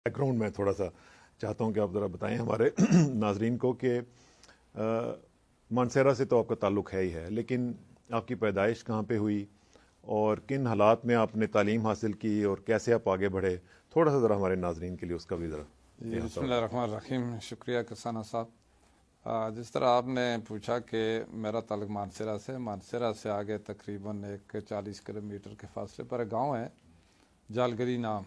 Back ground میں تھوڑا سا چاہتا ہوں کہ آپ ذرا بتائیں ہمارے ناظرین کو کہ مانسہرہ سے تو آپ کا تعلق ہے ہی ہے، لیکن آپ کی پیدائش کہاں پہ ہوئی اور کن حالات میں آپ نے تعلیم حاصل کی اور کیسے آپ آگے بڑھے، تھوڑا سا ذرا ہمارے ناظرین کے لیے اس کا بھی ذرا جی بسم اللہ الرحمن الرحیم۔ شکریہ کسانہ صاحب۔ جس طرح آپ نے پوچھا کہ میرا تعلق مانسہرہ سے آگے تقریباً 40 کلومیٹر کے فاصلے پر ایک گاؤں ہے جالگری نام۔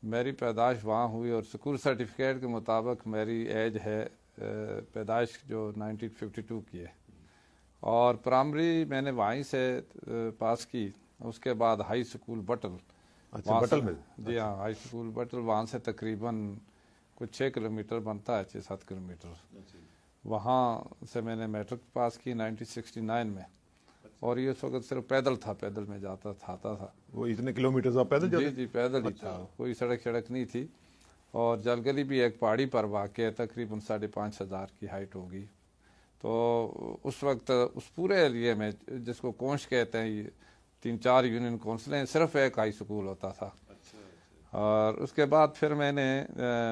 میری پیدائش وہاں ہوئی اور اسکول سرٹیفکیٹ کے مطابق میری ایج ہے پیدائش جو 1952 کی ہے، اور پرائمری میں نے وہیں سے پاس کی۔ اس کے بعد ہائی اسکول بٹل، بٹل میں جی ہاں ہائی اسکول بٹل، وہاں سے تقریباً کچھ 6 کلومیٹر بنتا ہے، 6-7 کلومیٹر۔ وہاں سے میں نے میٹرک پاس کی 1969 میں، اور یہ اس وقت صرف پیدل میں جاتا تھا۔ وہ اتنے کلومیٹر آپ پیدل جاتے؟ جی پیدل ہی تھا، کوئی سڑک نہیں تھی، اور جلگلی بھی ایک پہاڑی پر واقع ہے، تقریباً 5,500 کی ہائٹ ہوگی۔ تو اس وقت اس پورے ایریے میں، جس کو کونش کہتے ہیں، 3-4 یونین کونسلیں، صرف ایک ہائی اسکول ہوتا تھا۔ اور اس کے بعد پھر میں نے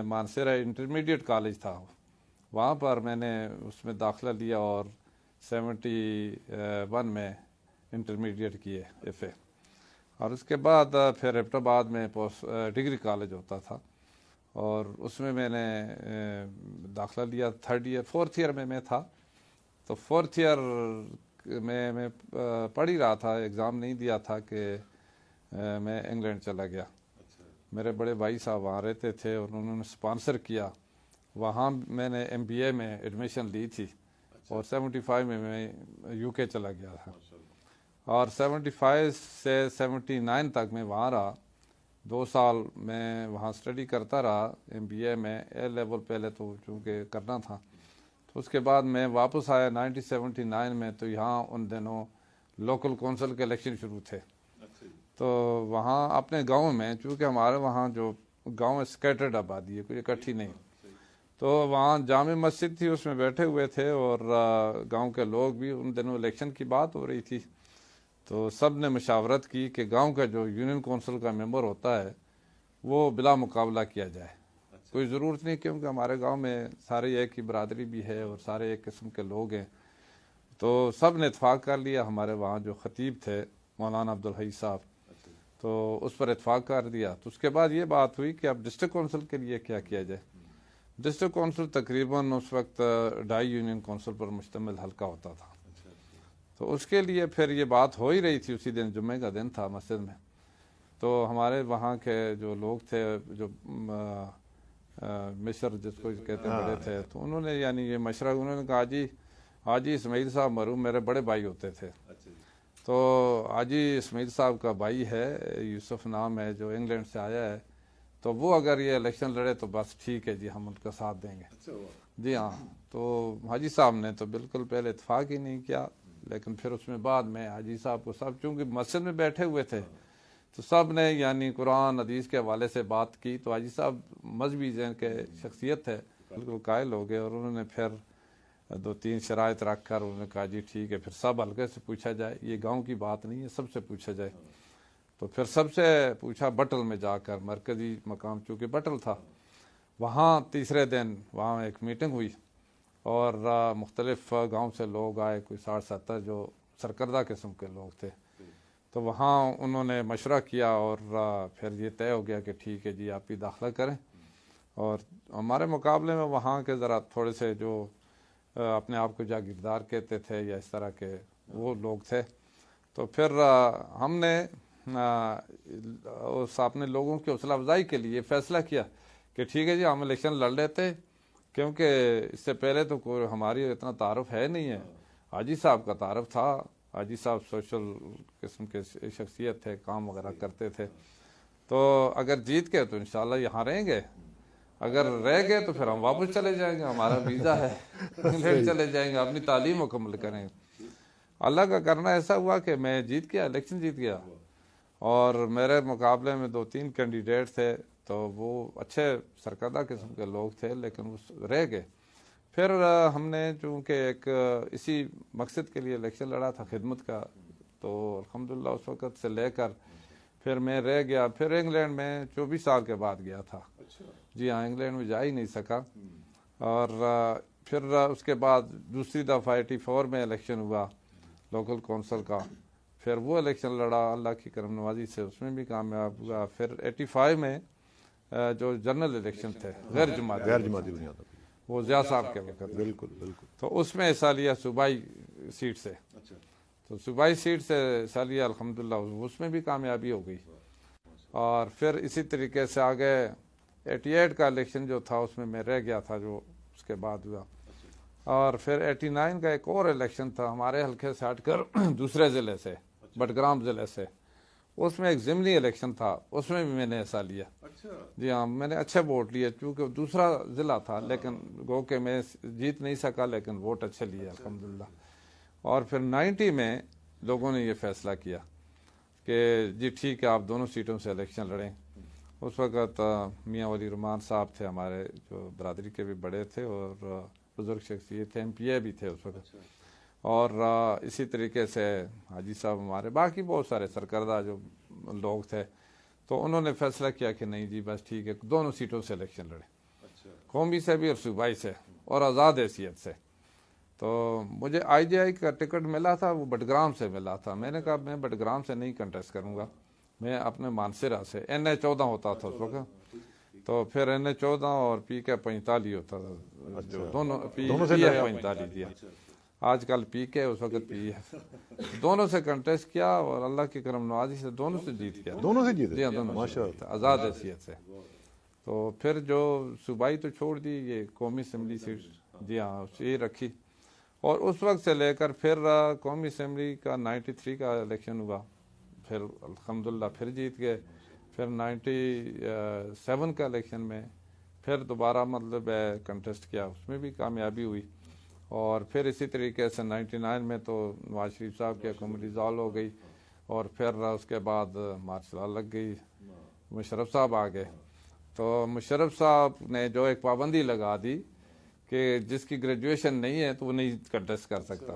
مانسہرہ انٹرمیڈیٹ کالج تھا، وہاں پر میں نے اس میں داخلہ لیا اور 71 میں انٹرمیڈیٹ کیے ایف اے۔ اور اس کے بعد پھر ایبٹ آباد میں پوسٹ ڈگری کالج ہوتا تھا، اور اس میں نے داخلہ لیا 4th ایئر میں تھا۔ تو 4th ایئر میں پڑھ ہی رہا تھا، ایگزام نہیں دیا تھا کہ میں انگلینڈ چلا گیا۔ میرے بڑے بھائی صاحب وہاں رہتے تھے اور انہوں نے سپانسر کیا، وہاں میں نے MBA میں ایڈمیشن لی تھی، اور 75 میں UK چلا گیا تھا، اور 75 سے 79 تک میں وہاں رہا۔ 2 سال میں وہاں اسٹڈی کرتا رہا MBA میں، A لیول پہلے تو چونکہ کرنا تھا۔ تو اس کے بعد میں واپس آیا 1979 میں، تو یہاں ان دنوں لوکل کونسل کے الیکشن شروع تھے۔ تو وہاں اپنے گاؤں میں، چونکہ ہمارے وہاں جو گاؤں اسکیٹرڈ آبادی ہے، کوئی اکٹھی نہیں، تو وہاں جامع مسجد تھی، اس میں بیٹھے ہوئے تھے، اور گاؤں کے لوگ بھی، ان دنوں الیکشن کی بات ہو رہی تھی، تو سب نے مشاورت کی کہ گاؤں کا جو یونین کونسل کا ممبر ہوتا ہے وہ بلا مقابلہ کیا جائے۔ کوئی ضرورت نہیں، کیونکہ ہمارے گاؤں میں سارے ایک ہی برادری بھی ہے اور سارے ایک قسم کے لوگ ہیں۔ تو سب نے اتفاق کر لیا، ہمارے وہاں جو خطیب تھے مولانا عبدالحی صاحب، تو اس پر اتفاق کر دیا۔ تو اس کے بعد یہ بات ہوئی کہ اب ڈسٹرکٹ کونسل کے لیے کیا کیا جائے۔ ڈسٹرکٹ کونسل تقریباً اس وقت 2.5 یونین کونسل پر مشتمل حلقہ ہوتا تھا۔ تو اس کے لیے پھر یہ بات ہو ہی رہی تھی، اسی دن جمعے کا دن تھا مسجد میں۔ تو ہمارے وہاں کے جو لوگ تھے، جو مصر جس کو کہتے ہیں بڑے تھے، تو انہوں نے یہ مشورہ، انہوں نے کہا حاجی اسماعیل صاحب مرحوم میرے بڑے بھائی ہوتے تھے، تو حاجی اسماعیل صاحب کا بھائی ہے، یوسف نام ہے، جو انگلینڈ سے آیا ہے، تو وہ اگر یہ الیکشن لڑے تو بس ٹھیک ہے جی، ہم ان کا ساتھ دیں گے۔ جی ہاں، تو حاجی صاحب نے تو بالکل پہلے اتفاق ہی نہیں کیا، لیکن پھر اس میں بعد میں حاجی صاحب کو سب، چونکہ مسجد میں بیٹھے ہوئے تھے، تو سب نے قرآن حدیث کے حوالے سے بات کی، تو حاجی صاحب مذہبی ذہن کے شخصیت ہے، بالکل قائل ہو گئے، اور انہوں نے پھر 2-3 شرائط رکھ کر انہوں نے کہا جی ٹھیک ہے، پھر سب حلقے سے پوچھا جائے، یہ گاؤں کی بات نہیں ہے، سب سے پوچھا جائے۔ تو پھر سب سے پوچھا بٹل میں جا کر، مرکزی مقام چونکہ بٹل تھا، وہاں تیسرے دن وہاں ایک میٹنگ ہوئی، اور مختلف گاؤں سے لوگ آئے، کوئی 60-70 جو سرکردہ قسم کے لوگ تھے۔ تو وہاں انہوں نے مشورہ کیا، اور پھر یہ طے ہو گیا کہ ٹھیک ہے جی، آپ بھی داخلہ کریں۔ اور ہمارے مقابلے میں وہاں کے ذرا تھوڑے سے جو اپنے آپ کو جاگیردار کہتے تھے یا اس طرح کے وہ لوگ تھے، تو پھر ہم نے اس اپنے لوگوں کی حوصلہ افزائی کے لیے فیصلہ کیا کہ ٹھیک ہے جی، ہم الیکشن لڑ لیتے، کیونکہ اس سے پہلے تو کوئی ہماری اتنا تعارف ہے نہیں ہے۔ حاجی صاحب کا تعارف تھا، حاجی صاحب سوشل قسم کے شخصیت تھے، کام وغیرہ کرتے تھے، تو اگر جیت گئے تو انشاءاللہ یہاں رہیں گے، اگر رہ گئے تو پھر ہم واپس چلے جائیں گے، ہمارا ویزا ہے، انگلینڈ چلے جائیں گے، اپنی تعلیم مکمل کریں گے۔ اللہ کا کرنا ایسا ہوا کہ میں جیت گیا، الیکشن جیت گیا، اور میرے مقابلے میں 2-3 کینڈیڈیٹ تھے، تو وہ اچھے سرکردہ قسم کے لوگ تھے، لیکن وہ رہ گئے۔ پھر ہم نے چونکہ ایک اسی مقصد کے لیے الیکشن لڑا تھا، خدمت کا، تو الحمدللہ اس وقت سے لے کر پھر میں رہ گیا، پھر انگلینڈ میں 24 سال کے بعد گیا تھا۔ جی ہاں، انگلینڈ میں جا ہی نہیں سکا. اور پھر اس کے بعد دوسری دفعہ 84 میں الیکشن ہوا لوکل کونسل کا. پھر وہ الیکشن لڑا، اللہ کی کرم نوازی سے اس میں بھی کامیاب ہوا. پھر 85 میں جو جنرل الیکشن تھے غیر جماعتی بنیاد پر. وہ ضیاء صاحب کے وقت، بالکل بالکل. تو اس میں حصہ لیا صوبائی سیٹ سے. تو صوبائی سیٹ سے حصہ لیا الحمدللہ، اس میں بھی کامیابی ہو گئی. اور پھر اسی طریقے سے آگے 88 کا الیکشن جو تھا اس میں میں رہ گیا تھا جو اس کے بعد ہوا. اور پھر 89 کا ایک اور الیکشن تھا ہمارے حلقے سے ہٹ کر دوسرے ضلع سے، بٹگرام ضلع سے. اس میں ایک ضمنی الیکشن تھا، اس میں بھی میں نے حصہ لیا. جی ہاں، میں نے اچھے ووٹ لیے چونکہ دوسرا ضلع تھا، لیکن گو کہ میں جیت نہیں سکا لیکن ووٹ اچھے لیے الحمدللہ. اور پھر 90 میں لوگوں نے یہ فیصلہ کیا کہ جی ٹھیک ہے آپ دونوں سیٹوں سے الیکشن لڑیں. اس وقت میاں ولی رحمان صاحب تھے ہمارے، جو برادری کے بھی بڑے تھے اور بزرگ شخصیت تھے، MP بھی تھے اس وقت. اور اسی طریقے سے حاجی صاحب ہمارے، باقی بہت سارے سرکردہ جو لوگ تھے. تو انہوں نے فیصلہ کیا کہ نہیں جی بس ٹھیک ہے دونوں سیٹوں سے الیکشن لڑیں، قومی سے بھی اور صوبائی سے اور آزاد حیثیت سے. تو مجھے IJI کا ٹکٹ ملا تھا، وہ بٹگرام سے ملا تھا. میں نے کہا میں بٹگرام سے نہیں کنٹیسٹ کروں گا، میں اپنے مانسرہ سے. NA 14 ہوتا تھا اس وقت، تو پھر NA 14 اور PK 45 ہوتا تھا، جو دونوں PK 45 دیا. آج کل PK، اس وقت PF. دونوں سے کنٹیسٹ کیا اور اللہ کی کرم نوازی سے دونوں سے جیت گیا. دونوں سے جیتے؟ جی ہاں، دونوں سے آزاد حیثیت سے. تو پھر جو صوبائی تو چھوڑ دی، یہ قومی اسمبلی سیٹ جی ہاں یہ رکھی. اور اس وقت سے لے کر پھر قومی اسمبلی کا 93 کا الیکشن ہوا، پھر الحمدللہ پھر جیت گئے. پھر 97 کا الیکشن میں پھر دوبارہ مطلب کنٹیسٹ کیا، اس میں بھی کامیابی ہوئی. اور پھر اسی طریقے سے 99 میں تو نواز شریف صاحب کی حکومت ڈیزالو ہو گئی. اور پھر اس کے بعد مارچ لا لگ گئی، مشرف صاحب آ گئے. تو مشرف صاحب نے جو ایک پابندی لگا دی کہ جس کی گریجویشن نہیں ہے تو وہ نہیں کنٹیسٹ کر سکتا.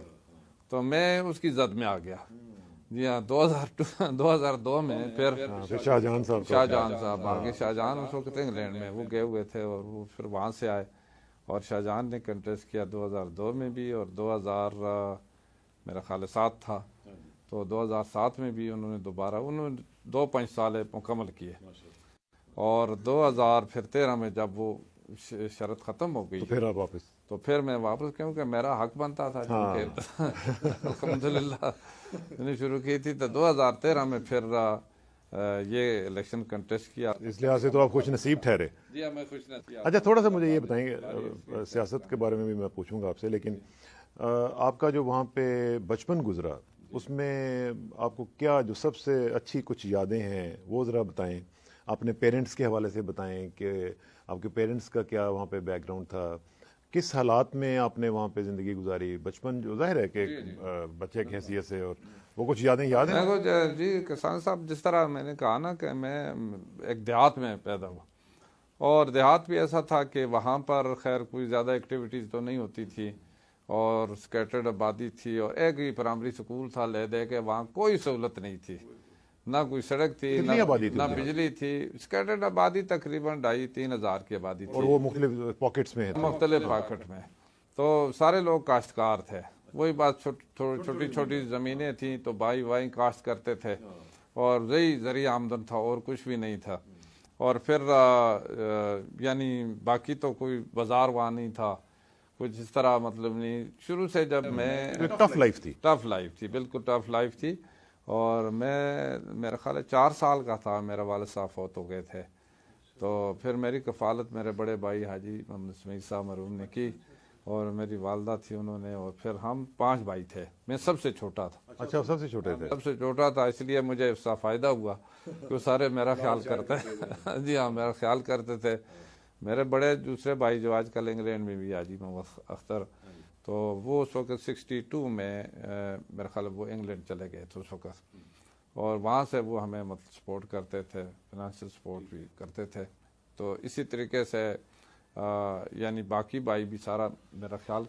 تو میں اس کی زد میں آ گیا. جی ہاں، 2002 میں پھر شاہجہان صاحب آگے. شاہجہان اس وقت انگلینڈ میں وہ گئے ہوئے تھے اور وہ پھر وہاں سے آئے اور شاہجہان نے کنٹیسٹ کیا 2002 میں بھی، اور 2000 میرا خیال 7 تھا تو 2007 میں بھی انہوں نے دوبارہ 2-5 سال مکمل کیے. اور 2013 میں جب وہ شرط ختم ہو گئی تو پھر آپ واپس؟ تو پھر میں واپس، کیونکہ میرا حق بنتا تھا الحمدللہ میں نے شروع کی تھی. تو 2013 میں پھر یہ الیکشن کنٹیسٹ کیا. اس لحاظ سے تو آپ خوش نصیب ٹھہرے. جی ہاں، میں خوش نصیب. اچھا تھوڑا سا مجھے یہ بتائیں گے، سیاست کے بارے میں بھی میں پوچھوں گا آپ سے، لیکن آپ کا جو وہاں پہ بچپن گزرا اس میں آپ کو کیا جو سب سے اچھی کچھ یادیں ہیں وہ ذرا بتائیں. اپنے پیرنٹس کے حوالے سے بتائیں کہ آپ کے پیرنٹس کا کیا وہاں پہ بیک گراؤنڈ تھا، کس حالات میں آپ نے وہاں پہ زندگی گزاری. بچپن جو ظاہر ہے کہ بچے کی حیثیت سے، اور وہ کچھ یادیں یاد ہیں؟ جی کسان صاحب، جس طرح میں نے کہا نا کہ میں ایک دیہات میں پیدا ہوا، اور دیہات بھی ایسا تھا کہ وہاں پر خیر کوئی زیادہ ایکٹیویٹیز تو نہیں ہوتی تھی اور سکیٹرڈ آبادی تھی، اور ایک ہی پرائمری سکول تھا لے دے کے، وہاں کوئی سہولت نہیں تھی، نہ کوئی سڑک تھی نہ بجلی تھی. سکیٹرڈ آبادی تقریباً 2,500-3 ہزار کی آبادی تھی، اور وہ مختلف پاکٹس میں مختلف پاکٹ میں. تو سارے لوگ کاشتکار تھے. وہی بات چھوٹی چھوٹی زمینیں تھیں تو بھائی کاشت کرتے تھے، اور یہی ذریعہ آمدن تھا اور کچھ بھی نہیں تھا. اور پھر یعنی باقی تو کوئی بازار وہاں نہیں تھا، کچھ اس طرح مطلب نہیں. شروع سے جب میں ٹف لائف تھی، بالکل ٹف لائف تھی. اور میں میرا خیال ہے 4 سال کا تھا میرا والد صاحب فوت ہو گئے تھے. تو پھر میری کفالت میرے بڑے بھائی حاجی محمد اسماعیل صاحب مرحوم نے کی، اور میری والدہ تھی انہوں نے. اور پھر ہم 5 بھائی تھے، میں سب سے چھوٹا تھا. اچھا سب سے چھوٹے تھے؟ سب سے چھوٹا تھا، اس لیے مجھے اس کا فائدہ ہوا کہ سارے میرا خیال کرتے. جی ہاں، میرا خیال کرتے تھے. میرے بڑے دوسرے بھائی جو آج کل انگلینڈ میں بھی، حاجی محمد اختر، تو وہ اس وقت 62 میں میرا خیال وہ انگلینڈ چلے گئے تھے اس وقت. اور وہاں سے وہ ہمیں مطلب سپورٹ کرتے تھے، فنانشل سپورٹ بھی کرتے تھے. تو اسی طریقے سے یعنی باقی بھائی بھی سارا میرا خیال